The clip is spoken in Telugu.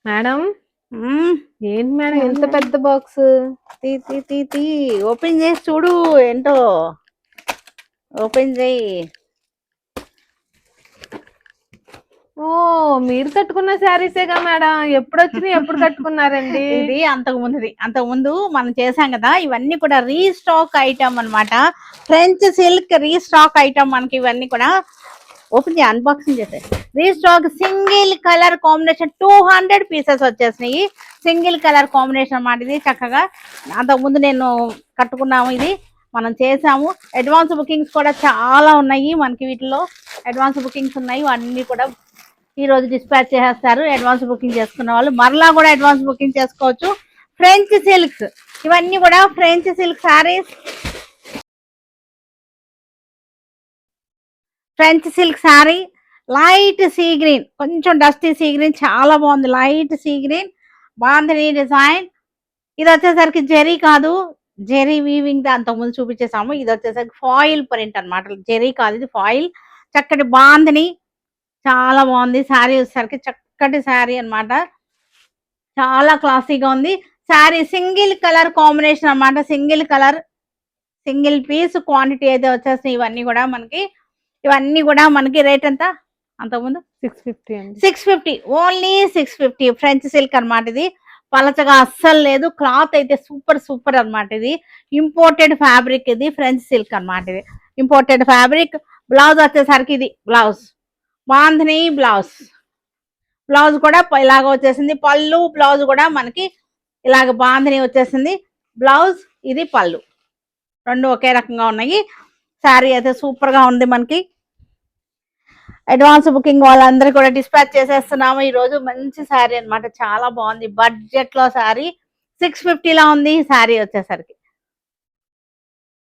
మేడం మ్మ్. ఏంటి మేడం ఎంత పెద్ద బాక్స్? తీ తీ తీ తీ ఓపెన్ చేసి చూడు ఏంటో. ఓపెన్ చేయి. ఓ మీరు కట్టుకున్న శారీసేగా మేడం, ఎప్పుడు వచ్చినాయి ఎప్పుడు కట్టుకున్నారండి? ఇది అంతకు ముందు మనం చేసాం కదా, ఇవన్నీ కూడా రీస్టాక్ ఐటమ్ అన్నమాట. ఫ్రెంచ్ సిల్క్ రీస్టాక్ ఐటమ్ మనకి ఇవన్నీ కూడా. ఓపెన్ చేయి, అన్బాక్సింగ్ చేసే. Restock single colour combination 200 pieces వచ్చేసినాయి. సింగిల్ కలర్ కాంబినేషన్ అన్నమాట. ఇది చక్కగా అంతకుముందు నేను కట్టుకున్నాము, ఇది మనం చేసాము. అడ్వాన్స్ బుకింగ్స్ కూడా చాలా ఉన్నాయి మనకి. వీటిలో అడ్వాన్స్ బుకింగ్స్ ఉన్నాయి, అన్ని కూడా ఈ రోజు డిస్పాచ్ చేసేస్తారు. అడ్వాన్స్ బుకింగ్ చేసుకున్న వాళ్ళు మరలా కూడా అడ్వాన్స్ బుకింగ్ చేసుకోవచ్చు. ఫ్రెంచ్ సిల్క్స్ ఇవన్నీ కూడా French silk saris. French silk sorry light sea green, కొంచెం డస్టీ సీ గ్రీన్, చాలా బాగుంది. లైట్ సీ గ్రీన్ బాగుంది డిజైన్. ఇది వచ్చేసరికి జెరీ కాదు, జెరీ వీవింగ్ అంతకుముందు చూపించేసాము. ఇది వచ్చేసరికి ఫాయిల్ ప్రింట్ అన్నమాట. జెరీ కాదు, ఇది ఫాయిల్. చక్కటి బాందని, చాలా బాగుంది. శారీ వచ్చేసరికి చక్కటి శారీ అన్నమాట. చాలా క్లాసీగా ఉంది శారీ. సింగిల్ కలర్ కాంబినేషన్ అన్నమాట. Single colour, single piece quantity అయితే వచ్చేసి ఇవన్నీ కూడా మనకి రేట్ ఎంత అంతకుముందు? 650 అండి. 650, ఓన్లీ 650. ఫ్రెంచ్ సిల్క్ అన్నమాట. ఇది పలచగా అస్సలు లేదు. క్లాత్ అయితే సూపర్ సూపర్ అన్నమాట. ఇది ఇంపోర్టెడ్ ఫ్యాబ్రిక్, ఇది ఫ్రెంచ్ సిల్క్ అన్నమాట. ఇది ఇంపోర్టెడ్ ఫ్యాబ్రిక్. బ్లౌజ్ వచ్చేసరికి ఇది బ్లౌజ్ బాంధనీ బ్లౌజ్. బ్లౌజ్ కూడా ఇలాగ వచ్చేసింది. పళ్ళు బ్లౌజ్ కూడా మనకి ఇలాగ బాంధనీ వచ్చేసింది. బ్లౌజ్ ఇది పళ్ళు, రెండు ఒకే రకంగా ఉన్నాయి. శారీ అయితే సూపర్ గా ఉంది మనకి. అడ్వాన్స్ బుకింగ్ వాళ్ళందరూ కూడా డిస్పాచ్ చేసేస్తున్నాము ఈ రోజు. మంచి శారీ అన్నమాట, చాలా బాగుంది. బడ్జెట్ లో శారీ 650 లా ఉంది ఈ శారీ వచ్చేసరికి.